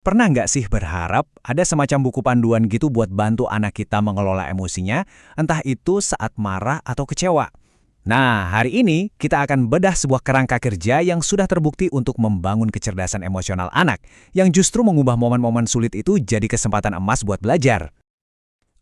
Pernah nggak sih berharap ada semacam buku panduan gitu buat bantu anak kita mengelola emosinya, entah itu saat marah atau kecewa? Nah, hari ini kita akan bedah sebuah kerangka kerja yang sudah terbukti untuk membangun kecerdasan emosional anak, yang justru mengubah momen-momen sulit itu jadi kesempatan emas buat belajar.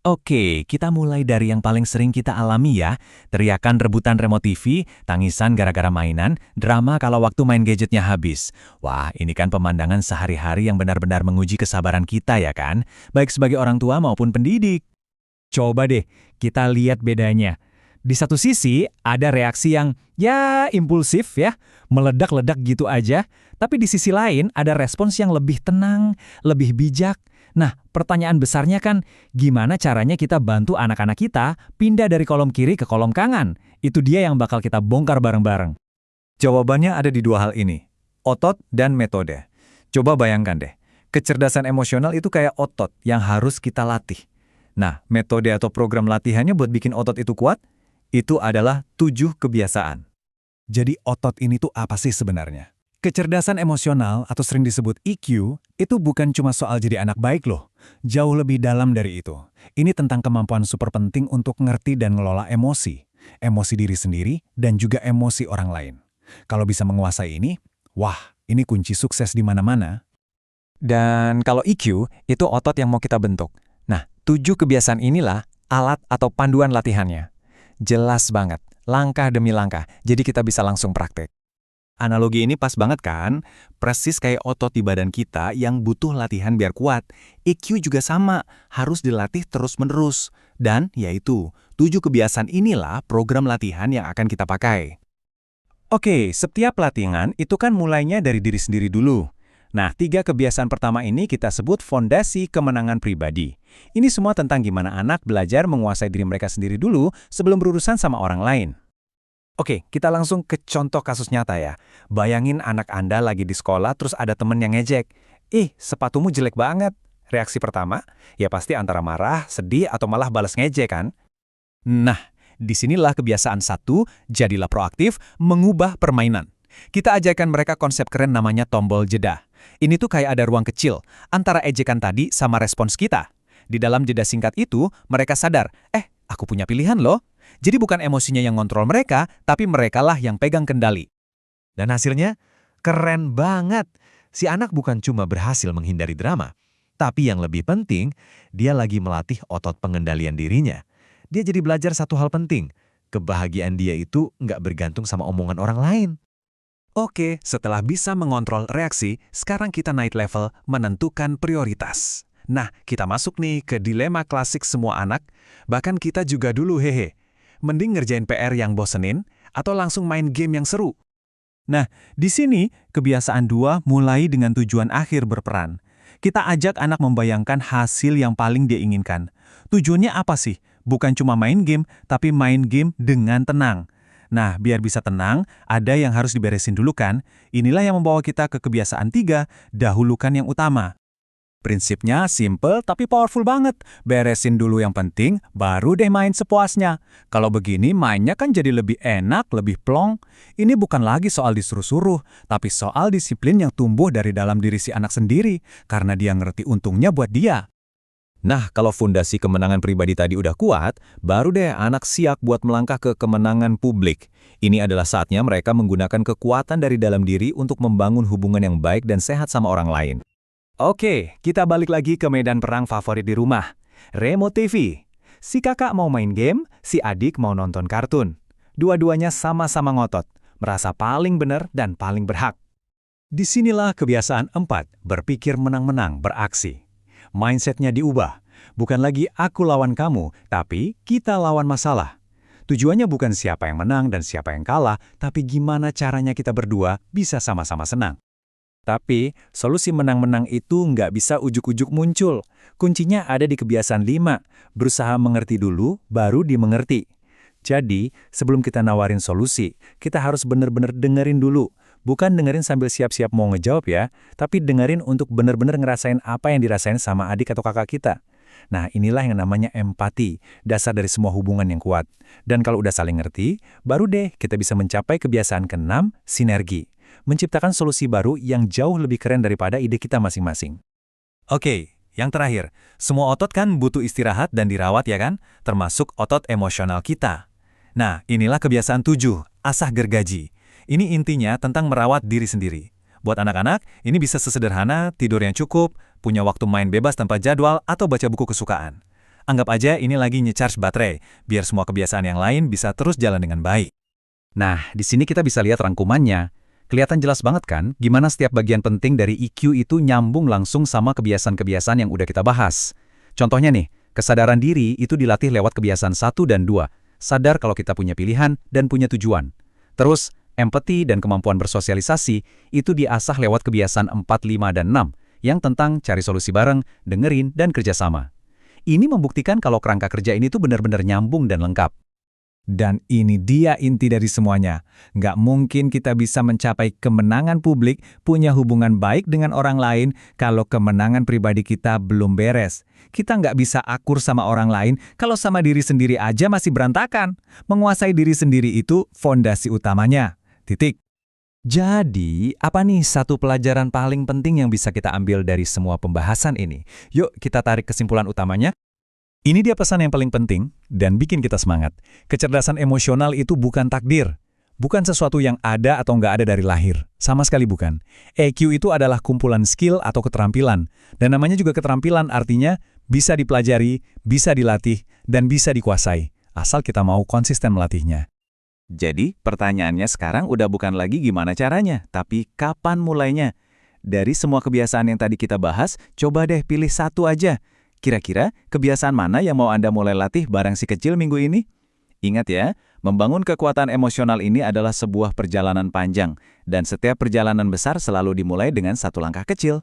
Oke, kita mulai dari yang paling sering kita alami ya. Teriakan rebutan remote TV, tangisan gara-gara mainan, drama kalau waktu main gadgetnya habis. Wah, ini kan pemandangan sehari-hari yang benar-benar menguji kesabaran kita ya kan? Baik sebagai orang tua maupun pendidik. Coba deh, kita lihat bedanya. Di satu sisi, ada reaksi yang, ya, impulsif ya, meledak-ledak gitu aja. Tapi di sisi lain, ada respons yang lebih tenang, lebih bijak. Nah, pertanyaan besarnya kan, gimana caranya kita bantu anak-anak kita pindah dari kolom kiri ke kolom kanan? Itu dia yang bakal kita bongkar bareng-bareng. Jawabannya ada di dua hal ini, otot dan metode. Coba bayangkan deh, kecerdasan emosional itu kayak otot yang harus kita latih. Nah, metode atau program latihannya buat bikin otot itu kuat, itu adalah 7 kebiasaan. Jadi otot ini tuh apa sih sebenarnya? Kecerdasan emosional atau sering disebut EQ itu bukan cuma soal jadi anak baik loh. Jauh lebih dalam dari itu. Ini tentang kemampuan super penting untuk ngerti dan ngelola emosi. Emosi diri sendiri dan juga emosi orang lain. Kalau bisa menguasai ini, wah, ini kunci sukses di mana-mana. Dan kalau EQ, itu otot yang mau kita bentuk. Nah, 7 kebiasaan inilah alat atau panduan latihannya. Jelas banget, langkah demi langkah, jadi kita bisa langsung praktek. Analogi ini pas banget kan? Persis kayak otot di badan kita yang butuh latihan biar kuat. EQ juga sama, harus dilatih terus-menerus. Dan yaitu, 7 kebiasaan inilah program latihan yang akan kita pakai. Oke, setiap latihan itu kan mulainya dari diri sendiri dulu. Nah, 3 kebiasaan pertama ini kita sebut fondasi kemenangan pribadi. Ini semua tentang gimana anak belajar menguasai diri mereka sendiri dulu sebelum berurusan sama orang lain. Oke, kita langsung ke contoh kasus nyata ya. Bayangin anak Anda lagi di sekolah terus ada temen yang ngejek. Ih, sepatumu jelek banget. Reaksi pertama, ya pasti antara marah, sedih, atau malah balas ngejek kan? Nah, disinilah kebiasaan satu, jadilah proaktif, mengubah permainan. Kita ajarkan mereka konsep keren namanya tombol jeda. Ini tuh kayak ada ruang kecil antara ejekan tadi sama respons kita. Di dalam jeda singkat itu, mereka sadar, aku punya pilihan loh. Jadi bukan emosinya yang ngontrol mereka, tapi merekalah yang pegang kendali. Dan hasilnya, keren banget. Si anak bukan cuma berhasil menghindari drama, tapi yang lebih penting, dia lagi melatih otot pengendalian dirinya. Dia jadi belajar satu hal penting, kebahagiaan dia itu nggak bergantung sama omongan orang lain. Oke, setelah bisa mengontrol reaksi, sekarang kita naik level menentukan prioritas. Nah, kita masuk nih ke dilema klasik semua anak, bahkan kita juga dulu hehe. Mending ngerjain PR yang bosenin, atau langsung main game yang seru. Nah, di sini kebiasaan 2 mulai dengan tujuan akhir berperan. Kita ajak anak membayangkan hasil yang paling dia inginkan. Tujuannya apa sih? Bukan cuma main game, tapi main game dengan tenang. Nah, biar bisa tenang, ada yang harus diberesin dulu kan? Inilah yang membawa kita ke kebiasaan 3, dahulukan yang utama. Prinsipnya simple tapi powerful banget. Beresin dulu yang penting, baru deh main sepuasnya. Kalau begini mainnya kan jadi lebih enak, lebih plong. Ini bukan lagi soal disuruh-suruh, tapi soal disiplin yang tumbuh dari dalam diri si anak sendiri, karena dia ngerti untungnya buat dia. Nah, kalau fondasi kemenangan pribadi tadi udah kuat, baru deh anak siap buat melangkah ke kemenangan publik. Ini adalah saatnya mereka menggunakan kekuatan dari dalam diri untuk membangun hubungan yang baik dan sehat sama orang lain. Oke, kita balik lagi ke medan perang favorit di rumah. Remote TV. Si kakak mau main game, si adik mau nonton kartun. Dua-duanya sama-sama ngotot, merasa paling benar dan paling berhak. Disinilah kebiasaan 4, berpikir menang-menang, beraksi. Mindsetnya diubah. Bukan lagi aku lawan kamu, tapi kita lawan masalah. Tujuannya bukan siapa yang menang dan siapa yang kalah, tapi gimana caranya kita berdua bisa sama-sama senang. Tapi, solusi menang-menang itu nggak bisa ujuk-ujuk muncul. Kuncinya ada di kebiasaan 5, berusaha mengerti dulu, baru dimengerti. Jadi, sebelum kita nawarin solusi, kita harus benar-benar dengerin dulu. Bukan dengerin sambil siap-siap mau ngejawab ya, tapi dengerin untuk benar-benar ngerasain apa yang dirasain sama adik atau kakak kita. Nah, inilah yang namanya empati, dasar dari semua hubungan yang kuat. Dan kalau udah saling ngerti, baru deh kita bisa mencapai kebiasaan ke-6, sinergi. Menciptakan solusi baru yang jauh lebih keren daripada ide kita masing-masing. Oke, yang terakhir, semua otot kan butuh istirahat dan dirawat ya kan? Termasuk otot emosional kita. Nah, inilah kebiasaan 7, asah gergaji. Ini intinya tentang merawat diri sendiri. Buat anak-anak, ini bisa sesederhana tidur yang cukup, punya waktu main bebas tanpa jadwal, atau baca buku kesukaan. Anggap aja ini lagi nge-charge baterai, biar semua kebiasaan yang lain bisa terus jalan dengan baik. Nah, di sini kita bisa lihat rangkumannya. Kelihatan jelas banget kan gimana setiap bagian penting dari EQ itu nyambung langsung sama kebiasaan-kebiasaan yang udah kita bahas. Contohnya nih, kesadaran diri itu dilatih lewat kebiasaan 1 dan 2. Sadar kalau kita punya pilihan dan punya tujuan. Terus, empati dan kemampuan bersosialisasi itu diasah lewat kebiasaan 4, 5, dan 6 yang tentang cari solusi bareng, dengerin, dan kerjasama. Ini membuktikan kalau kerangka kerja ini tuh benar-benar nyambung dan lengkap. Dan ini dia inti dari semuanya. Nggak mungkin kita bisa mencapai kemenangan publik, punya hubungan baik dengan orang lain, kalau kemenangan pribadi kita belum beres. Kita nggak bisa akur sama orang lain kalau sama diri sendiri aja masih berantakan. Menguasai diri sendiri itu fondasi utamanya. Titik. Jadi, apa nih satu pelajaran paling penting yang bisa kita ambil dari semua pembahasan ini? Yuk kita tarik kesimpulan utamanya. Ini dia pesan yang paling penting dan bikin kita semangat. Kecerdasan emosional itu bukan takdir. Bukan sesuatu yang ada atau nggak ada dari lahir. Sama sekali bukan. EQ itu adalah kumpulan skill atau keterampilan. Dan namanya juga keterampilan artinya bisa dipelajari, bisa dilatih, dan bisa dikuasai. Asal kita mau konsisten melatihnya. Jadi, pertanyaannya sekarang udah bukan lagi gimana caranya, tapi kapan mulainya. Dari semua kebiasaan yang tadi kita bahas, coba deh pilih satu aja. Kira-kira kebiasaan mana yang mau Anda mulai latih bareng si kecil minggu ini? Ingat ya, membangun kekuatan emosional ini adalah sebuah perjalanan panjang, dan setiap perjalanan besar selalu dimulai dengan satu langkah kecil.